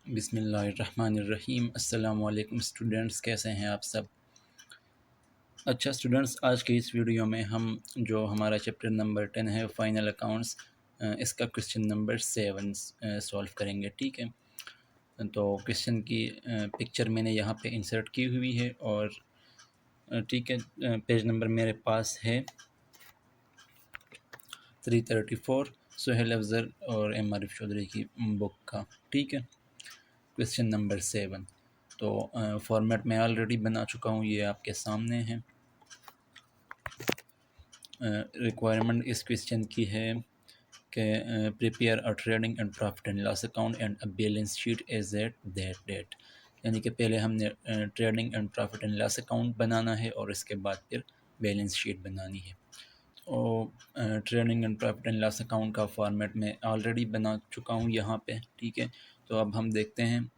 बिस्मिल्लाहिर्रहमानिर्रहीम। अस्सलाम वालेकुम स्टूडेंट्स, कैसे हैं आप सब। अच्छा स्टूडेंट्स, आज की इस वीडियो में हम जो हमारा चैप्टर नंबर 10 है फाइनल अकाउंट्स, इसका क्वेश्चन नंबर 7 सॉल्व करेंगे। ठीक है, तो क्वेश्चन की पिक्चर मैंने यहाँ पे इंसर्ट की हुई है और ठीक है, पेज नंबर मेरे पास है 334 सुहेल अफजल और एम आरिफ चौधरी की बुक का। ठीक है, क्वेश्चन नंबर 7। तो फॉर्मेट में ऑलरेडी बना चुका हूँ, ये आपके सामने है। रिक्वायरमेंट इस क्वेश्चन की है कि prepare a trading and profit and loss account and a balance sheet as at that date. यानी कि पहले हमने trading and profit and loss account बनाना है और इसके बाद फिर बैलेंस शीट बनानी है। और trading and profit and loss account का फॉर्मेट मैं ऑलरेडी बना चुका हूँ यहाँ पे। ठीक है, तो अब हम देखते हैं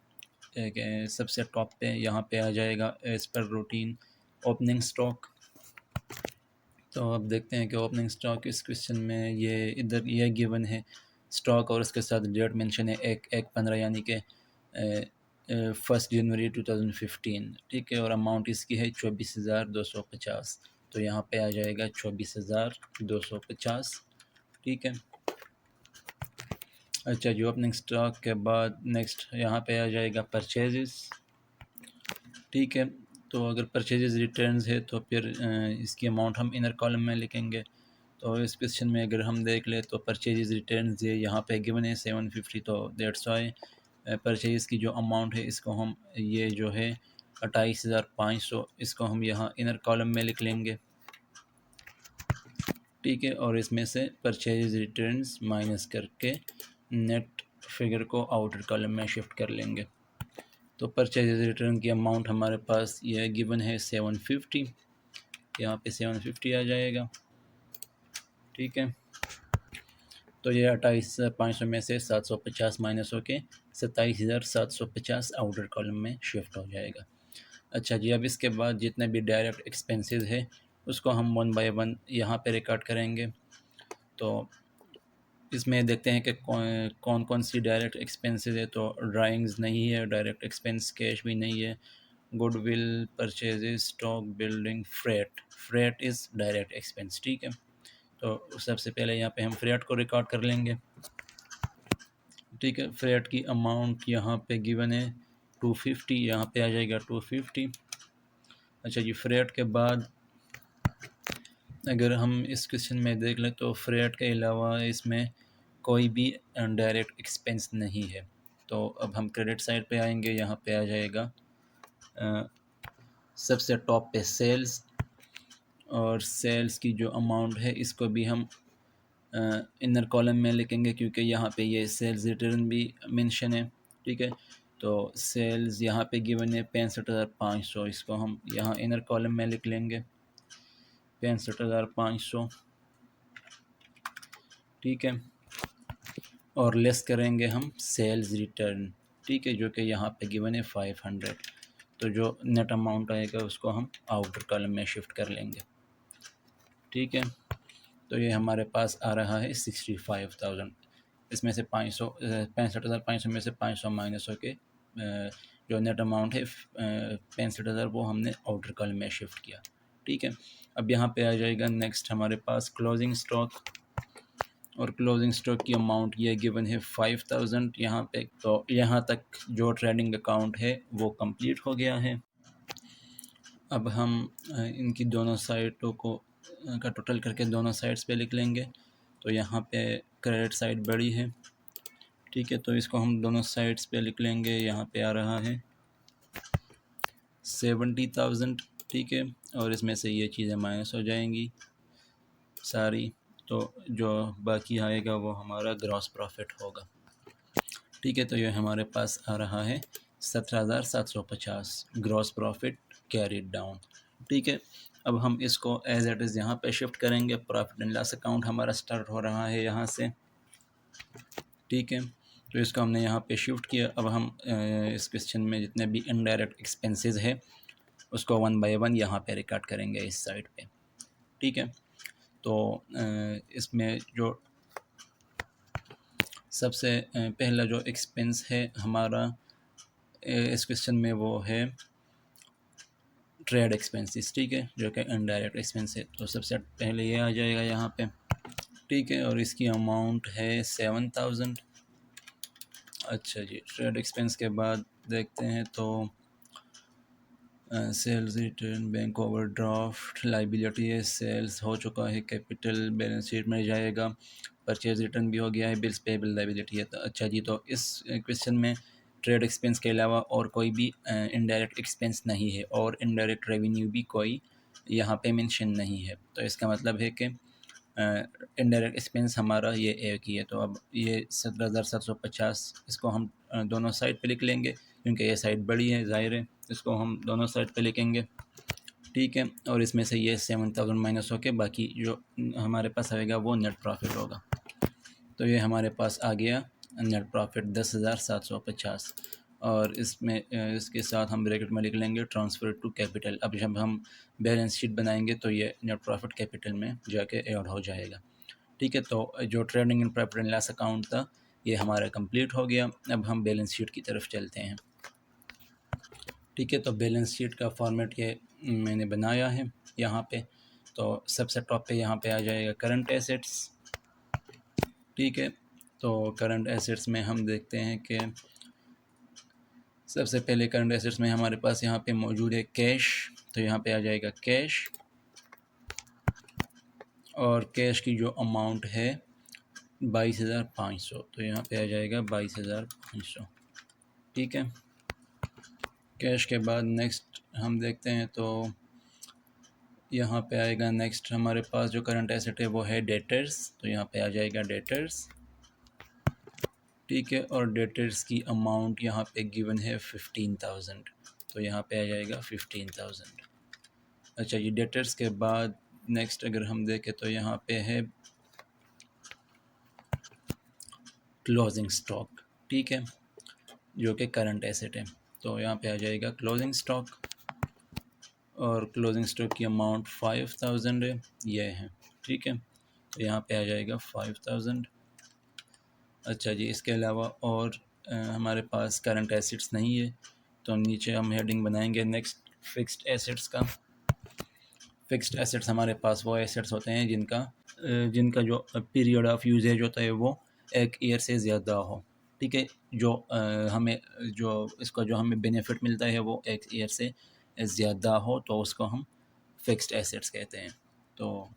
कि सबसे टॉप पे यहाँ पे आ जाएगा as per routine opening stock. तो अब देखते हैं कि ओपनिंग स्टॉक इस क्वेश्चन में ये इधर ये गिवन है स्टॉक और उसके साथ डेट मेंशन है 1/15 यानी कि 1 जनवरी 2015। ठीक है, और अमाउंट इसकी है 24,250। तो यहाँ पे आ जाएगा 24,250। ठीक है, अच्छा जो ओपनिंग स्टॉक के बाद नेक्स्ट यहाँ पे आ जाएगा परचेजेस। ठीक है, तो अगर परचेजेस रिटर्न्स है तो फिर इसकी अमाउंट हम इनर कॉलम में लिखेंगे। तो इस क्वेश्चन में अगर हम देख ले तो परचेजेस रिटर्न्स ये यहाँ पे गिवन है 750। तो दैट्स वाई परचेज की जो अमाउंट है इसको हम ये जो है 28,500 इसको हम यहाँ इनर कॉलम में लिख लेंगे। ठीक है, और इसमें से परचेज रिटर्न्स माइनस करके नेट फिगर को आउटर कॉलम में शिफ्ट कर लेंगे। तो परचेज रिटर्न की अमाउंट हमारे पास ये गिवन है 750। यहाँ पे 750 आ जाएगा। ठीक है, तो ये 28,500 में से 750 माइनस होके 27,750 आउटर कॉलम में शिफ्ट हो जाएगा। अच्छा जी, अब इसके बाद जितने भी डायरेक्ट एक्सपेंसेस है उसको हम वन बाय वन यहाँ पे रिकॉर्ड करेंगे। तो इसमें देखते हैं कि कौन कौन सी डायरेक्ट एक्सपेंसेस है। तो ड्राइंग्स नहीं है डायरेक्ट एक्सपेंस, कैश भी नहीं है, goodwill, purchases, stock, building, freight is direct expense. ठीक है, तो सबसे पहले यहाँ पे हम फ्रेट को रिकॉर्ड कर लेंगे। ठीक है, फ्रेट की अमाउंट यहाँ पे गिवन है 250, यहाँ पे आ जाएगा 250। अच्छा जी, फ्रेट के बाद अगर हम इस क्वेश्चन में देख लें तो फ्रेट के अलावा इसमें कोई भी डायरेक्ट एक्सपेंस नहीं है। तो अब हम क्रेडिट साइड पे आएंगे, यहाँ पे आ जाएगा सबसे टॉप पे सेल्स, और सेल्स की जो अमाउंट है इसको भी हम इनर कॉलम में लिखेंगे क्योंकि यहाँ पे ये सेल्स रिटर्न भी मेंशन है। ठीक है, तो सेल्स यहाँ पे गिवन है 65,500, इसको हम यहाँ इनर कॉलम में लिख लेंगे 65,500। ठीक है, और लेस करेंगे हम सेल्स रिटर्न। ठीक है, जो कि यहाँ पे गिवन है 500। तो जो नेट अमाउंट आएगा उसको हम आउटर कॉलम में शिफ्ट कर लेंगे। ठीक है, तो ये हमारे पास आ रहा है 65,000। इसमें से 500 65,500 में से 500 माइनस होके जो नेट अमाउंट है 65,000 वो हमने आउटर कॉलम में शिफ्ट किया। ठीक है, अब यहाँ पे आ जाएगा नेक्स्ट हमारे पास क्लोजिंग स्टॉक, और क्लोजिंग स्टॉक की अमाउंट ये गिवन है 5,000 यहाँ पे। तो यहाँ तक जो ट्रेडिंग अकाउंट है वो कंप्लीट हो गया है। अब हम इनकी दोनों साइडों को का टोटल करके दोनों साइड्स पे लिख लेंगे। तो यहाँ पे क्रेडिट साइड बड़ी है। ठीक है, तो इसको हम दोनों साइड्स पे लिख लेंगे। यहाँ पे आ रहा है 70,000। ठीक है, और इसमें से ये चीज़ें माइनस हो जाएंगी सारी, तो जो बाकी आएगा वो हमारा ग्रॉस प्रॉफिट होगा। ठीक है, तो ये हमारे पास आ रहा है 17,750 ग्रॉस प्रॉफिट कैरीड डाउन। ठीक है, अब हम इसको एज इट इज़ यहाँ पे शिफ्ट करेंगे। प्रॉफिट एंड लॉस अकाउंट हमारा स्टार्ट हो रहा है यहाँ से। ठीक है, तो इसको हमने यहाँ पे शिफ्ट किया। अब हम इस क्वेश्चन में जितने भी इनडायरेक्ट एक्सपेंसेस है उसको वन बाय वन यहाँ पे रिकॉर्ड करेंगे इस साइड पे। ठीक है, तो इसमें जो सबसे पहला जो एक्सपेंस है हमारा इस क्वेश्चन में वो है ट्रेड एक्सपेंसेस, ठीक है, जो कि इनडायरेक्ट एक्सपेंस है। तो सबसे पहले ये आ जाएगा यहाँ पे, ठीक है, और इसकी अमाउंट है 7000। अच्छा जी, ट्रेड एक्सपेंस के बाद देखते हैं तो sales return, bank overdraft, liability है, सेल्स हो चुका है, कैपिटल बैलेंस शीट में जाएगा, परचेज रिटर्न भी हो गया है, बिल्स पेबल लाइबिलिटी है। तो अच्छा जी, तो इस क्वेश्चन में ट्रेड एक्सपेंस के अलावा और कोई भी इनडायरेक्ट एक्सपेंस नहीं है और इनडायरेक्ट रेवेन्यू भी कोई यहाँ पे मेंशन नहीं है। तो इसका मतलब है कि इनडायरेक्ट एक्सपेंस हमारा ये एक ही है। तो अब ये 17,750 इसको हम दोनों साइड पे लिख लेंगे, क्योंकि ये साइड बड़ी है, ज़ाहिर है, इसको हम दोनों साइड पे लिखेंगे, ठीक है। और इसमें से ये 7000 माइनस होके बाकी जो हमारे पास आएगा वो नेट प्रॉफिट होगा। तो ये हमारे पास आ गया नेट प्रॉफिट 10,750। और इसमें इसके साथ हम ब्रैकेट में लिख लेंगे ट्रांसफ़र टू कैपिटल। अब जब हम बैलेंस शीट बनाएंगे तो ये नेट प्रॉफिट कैपिटल में जाके ऐड हो जाएगा, ठीक है। तो जो trading in profit and loss account था ये हमारा कंप्लीट हो गया। अब हम बैलेंस शीट की तरफ चलते हैं, ठीक है। तो बैलेंस शीट का फॉर्मेट ये मैंने बनाया है यहाँ पे। तो सबसे टॉप पे यहाँ पे आ जाएगा करंट एसेट्स, ठीक है। तो करंट एसेट्स में हम देखते हैं कि सबसे पहले करंट एसेट्स में हमारे पास यहाँ पे मौजूद है कैश। तो यहाँ पे आ जाएगा कैश, और कैश की जो अमाउंट है 22,500। तो यहाँ पे आ जाएगा 22,500, ठीक है। कैश के बाद नेक्स्ट हम देखते हैं तो यहाँ पे आएगा नेक्स्ट हमारे पास जो करंट एसेट है वो है डेटर्स। तो यहाँ पे आ जाएगा डेटर्स, ठीक है। और डेटर्स की अमाउंट यहाँ पे गिवन है 15,000। तो यहाँ पे आ जाएगा 15,000। अच्छा ये डेटर्स के बाद नेक्स्ट अगर हम देखें तो यहाँ पे है क्लोजिंग स्टॉक, ठीक है, जो कि करंट एसेट है। तो यहाँ पे आ जाएगा क्लोजिंग स्टॉक, और क्लोजिंग स्टॉक की अमाउंट 5,000 है, ये है, ठीक है। तो यहाँ पे आ जाएगा 5,000। अच्छा जी, इसके अलावा और हमारे पास करंट एसेट्स नहीं है। तो नीचे हम हेडिंग बनाएंगे नेक्स्ट फिक्स्ड एसेट्स का। फिक्स्ड एसेट्स हमारे पास वो एसेट्स होते हैं जिनका जो पीरियड ऑफ यूजेज होता है वो 1 ईयर से ज़्यादा हो, ठीक है। हमें जो हमें बेनिफिट मिलता है वो 1 ईयर से ज़्यादा हो तो उसको हम फिक्स्ड एसेट्स कहते हैं। तो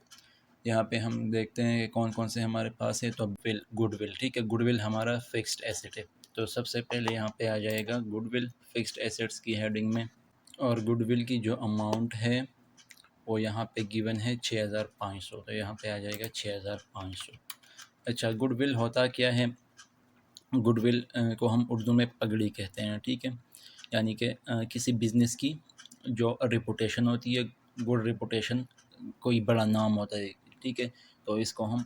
यहाँ पे हम देखते हैं कि कौन कौन से हमारे पास है। तो गुडविल, ठीक है, गुडविल हमारा फिक्स्ड एसेट है। तो सबसे पहले यहाँ पे आ जाएगा गुडविल फिक्स्ड एसेट्स की हेडिंग में, और गुडविल की जो अमाउंट है वो यहाँ पे गिवन है 6,500। तो यहाँ पे आ जाएगा 6,500। अच्छा, गुडविल होता क्या है? गुडविल को हम उर्दू में पगड़ी कहते हैं, ठीक है। यानी कि किसी बिज़नेस की जो रिपुटेशन होती है, गुड रिपुटेशन, कोई बड़ा नाम होता है, ठीक है। तो इसको हम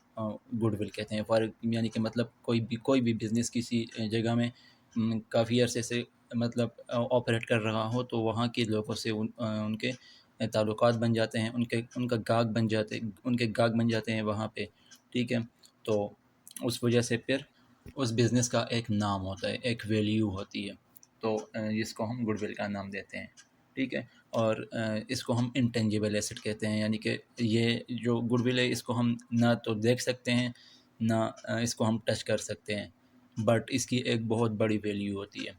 गुडविल कहते हैं। फॉर यानी कि मतलब कोई भी बिज़नेस किसी जगह में काफ़ी अरसे से मतलब ऑपरेट कर रहा हो तो वहाँ के लोगों से उनके ताल्लुकात बन जाते हैं, उनके गाहक बन जाते हैं वहाँ पे, ठीक है। तो उस वजह से फिर उस बिज़नेस का एक नाम होता है, एक वैल्यू होती है। तो जिसको हम गुडविल का नाम देते हैं, ठीक है। और इसको हम इंटेंजिबल एसेट कहते हैं, यानी कि ये जो गुडविल है इसको हम ना तो देख सकते हैं ना इसको हम टच कर सकते हैं, बट इसकी एक बहुत बड़ी वैल्यू होती है।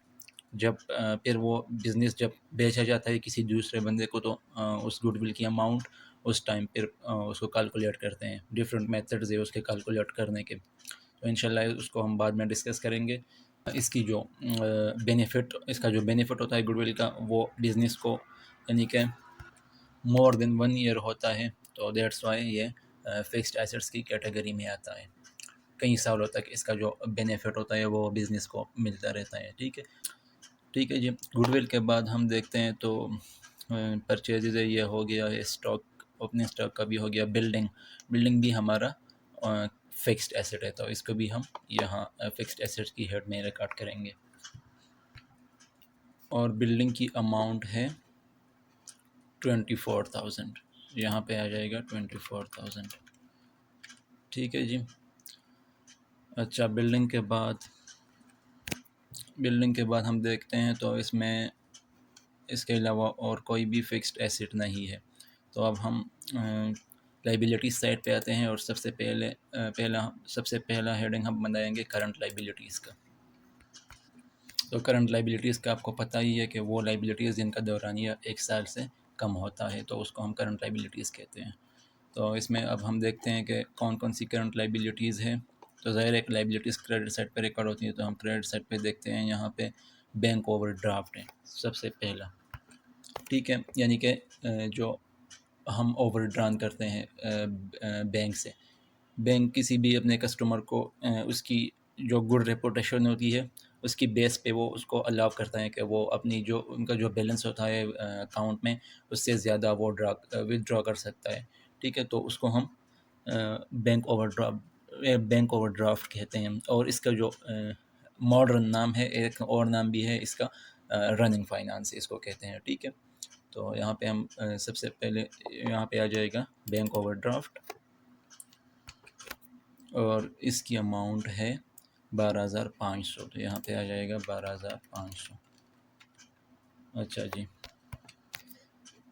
जब फिर वो बिज़नेस जब बेचा जाता है किसी दूसरे बंदे को तो उस गुडविल की अमाउंट उस टाइम फिर उसको कैलकुलेट करते हैं। डिफरेंट मेथड्स है उसके कैलकुलेट करने के, तो इंशाल्लाह उसको हम बाद में डिस्कस करेंगे। इसका जो बेनिफिट होता है गुडविल का, वो बिज़नेस को यानी कि मोर देन 1 ईयर होता है। तो दैट्स वाई ये फिक्स्ड एसेट्स की कैटेगरी में आता है। कई सालों तक इसका जो बेनिफिट होता है वो बिज़नेस को मिलता रहता है, ठीक है। ठीक है जी, गुडविल के बाद हम देखते हैं तो परचेजेज है, ये हो गया है। स्टॉक, ओपनिंग स्टॉक का भी हो गया। बिल्डिंग भी हमारा फिक्स्ड एसेट है, तो इसको भी हम यहाँ फिक्स्ड एसेट की हेड में रिकॉर्ड करेंगे। और बिल्डिंग की अमाउंट है 24,000, यहाँ पे आ जाएगा 24,000, ठीक है जी। अच्छा, बिल्डिंग के बाद बिल्डिंग के बाद हम देखते हैं तो इसमें इसके अलावा और कोई भी फ़िक्स्ड एसेट नहीं है। तो अब हम लायबिलिटीज़ साइड पे आते हैं और सबसे पहला हेडिंग हम बनाएंगे करंट लायबिलिटीज़ का। तो करंट लायबिलिटीज़ का आपको पता ही है कि वो लायबिलिटीज़ जिनका दौरानिया 1 साल से कम होता है, तो उसको हम करंट लायबिलिटीज़ कहते हैं। तो इसमें अब हम देखते हैं कि कौन कौन सी करंट लायबिलिटीज़ है। तो ज़ाहिर है लायबिलिटीज़ क्रेडिट साइड पे रिकॉर्ड होती है, तो हम क्रेडिट साइड पे देखते हैं। यहाँ पे बैंक ओवरड्राफ्ट है सबसे पहला, ठीक है, यानी कि जो हम ओवरड्रान करते हैं बैंक से। बैंक किसी भी अपने कस्टमर को उसकी जो गुड रेपुटेशन होती है उसकी बेस पे वो उसको अलाउ करता है कि वो अपनी जो उनका जो बैलेंस होता है अकाउंट में उससे ज़्यादा वो विदड्रॉ कर सकता है, ठीक है। तो उसको हम बैंक ओवरड्राफ्ट कहते हैं। और इसका जो मॉडर्न नाम है, एक और नाम भी है इसका, रनिंग फाइनेंस इसको कहते हैं, ठीक है। तो यहाँ पे हम सबसे पहले यहाँ पे आ जाएगा बैंक ओवरड्राफ्ट और इसकी अमाउंट है 12,500। तो यहाँ पे आ जाएगा 12,500। अच्छा जी,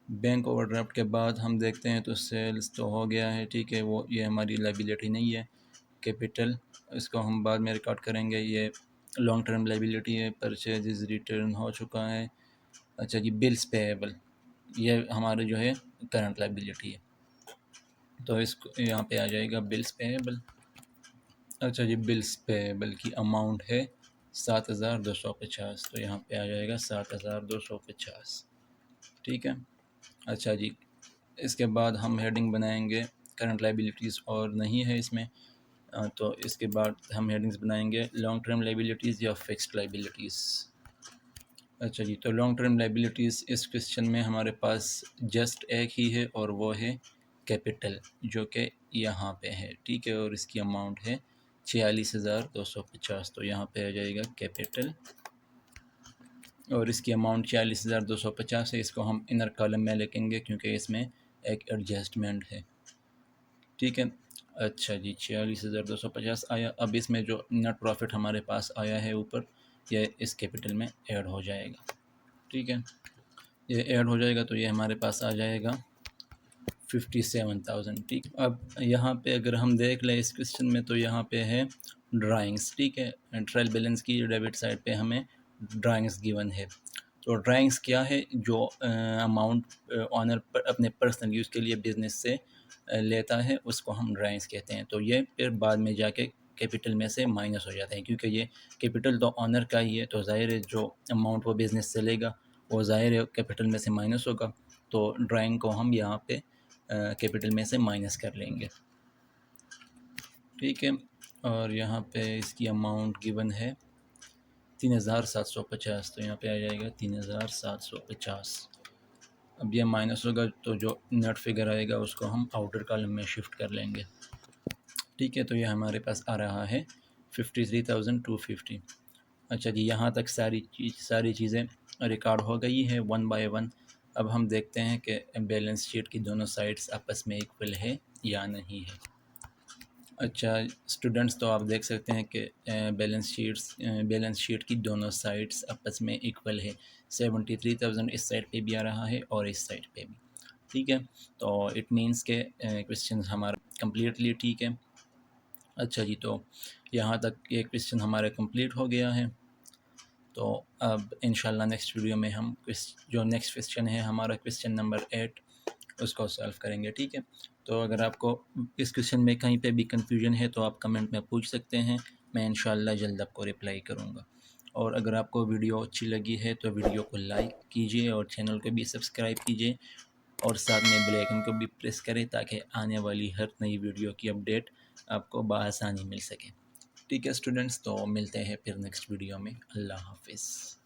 बैंक ओवरड्राफ्ट के बाद हम देखते हैं तो सेल्स तो हो गया है, ठीक है। वो ये हमारी लायबिलिटी नहीं है। कैपिटल इसको हम बाद में रिकॉर्ड करेंगे। ये लॉन्ग टर्म लायबिलिटी है। परचेज रिटर्न हो चुका है। अच्छा जी, बिल्स पेएबल ये हमारे जो है करंट लायबिलिटी है, तो इसको यहाँ पे आ जाएगा बिल्स पेएबल। अच्छा जी, बिल्स पेएबल की अमाउंट है 7,250। तो यहाँ पे आ जाएगा 7,250, ठीक है। अच्छा जी, इसके बाद हम हेडिंग बनाएंगे करंट लायबिलिटीज़ और नहीं है इसमें, तो इसके बाद हम हेडिंग्स बनाएंगे लॉन्ग टर्म लायबिलिटीज़ या फिक्स्ड लायबिलिटीज़। अच्छा जी, तो लॉन्ग टर्म लायबिलिटीज़ इस क्वेश्चन में हमारे पास जस्ट एक ही है और वो है कैपिटल, जो कि यहाँ पे है, ठीक है। और इसकी अमाउंट है 46,250। तो यहाँ पे आ जाएगा कैपिटल और इसकी अमाउंट 46,250 है। इसको हम इनर कॉलम में लिखेंगे क्योंकि इसमें एक एडजस्टमेंट है, ठीक है। अच्छा जी, 46,250 आया। अब इसमें जो नेट प्रॉफिट हमारे पास आया है ऊपर, यह इस कैपिटल में ऐड हो जाएगा, ठीक है। ये ऐड हो जाएगा तो ये हमारे पास आ जाएगा 57,000, ठीक। अब यहाँ पे अगर हम देख लें इस क्वेश्चन में तो यहाँ पे है ड्राइंग्स, ठीक है। ट्रायल बैलेंस की डेबिट साइड पे हमें ड्राइंग्स गिवन है। तो ड्राइंग्स क्या है, जो अमाउंट ऑनर पर अपने पर्सनल यूज़ के लिए बिज़नेस से लेता है उसको हम ड्राइंग्स कहते हैं। तो ये फिर बाद में जाके कैपिटल में से माइनस हो जाते हैं, क्योंकि ये कैपिटल तो ऑनर का ही है, तो ज़ाहिर है जो अमाउंट वो बिज़नेस से लेगा वो ज़ाहिर है कैपिटल में से माइनस होगा। तो ड्राइंग को हम यहाँ पे कैपिटल में से माइनस कर लेंगे, ठीक है। और यहाँ पे इसकी अमाउंट गिवन है 3,750। तो यहाँ पे आ जाएगा 3,750। अब ये माइनस होगा तो जो नेट फिगर आएगा उसको हम आउटर कॉलम में शिफ्ट कर लेंगे, ठीक है। तो ये हमारे पास आ रहा है 53,250। अच्छा जी, यहाँ तक सारी चीज़ें रिकॉर्ड हो गई है वन बाय वन। अब हम देखते हैं कि बैलेंस शीट की दोनों साइड्स आपस में इक्वल है या नहीं है। अच्छा स्टूडेंट्स, तो आप देख सकते हैं कि बैलेंस शीट की दोनों साइड्स आपस में इक्वल है। 73,000 इस साइड पे भी आ रहा है और इस साइड पे भी, ठीक है। तो इट मीन्स के क्वेश्चन हमारा कम्प्लीटली ठीक है। अच्छा जी, तो यहाँ तक ये क्वेश्चन हमारा कंप्लीट हो गया है। तो अब इंशाल्लाह नेक्स्ट वीडियो में हम जो नेक्स्ट क्वेश्चन है हमारा क्वेश्चन नंबर 8 उसको सॉल्व करेंगे, ठीक है। तो अगर आपको इस क्वेश्चन में कहीं पे भी कंफ्यूजन है तो आप कमेंट में पूछ सकते हैं, मैं इंशाल्लाह जल्द आपको रिप्लाई करूँगा। और अगर आपको वीडियो अच्छी लगी है तो वीडियो को लाइक कीजिए और चैनल को भी सब्सक्राइब कीजिए और साथ में बेल आइकन को भी प्रेस करें ताकि आने वाली हर नई वीडियो की अपडेट आपको बआसानी मिल सके, ठीक है स्टूडेंट्स। तो मिलते हैं फिर नेक्स्ट वीडियो में। अल्लाह हाफिज़।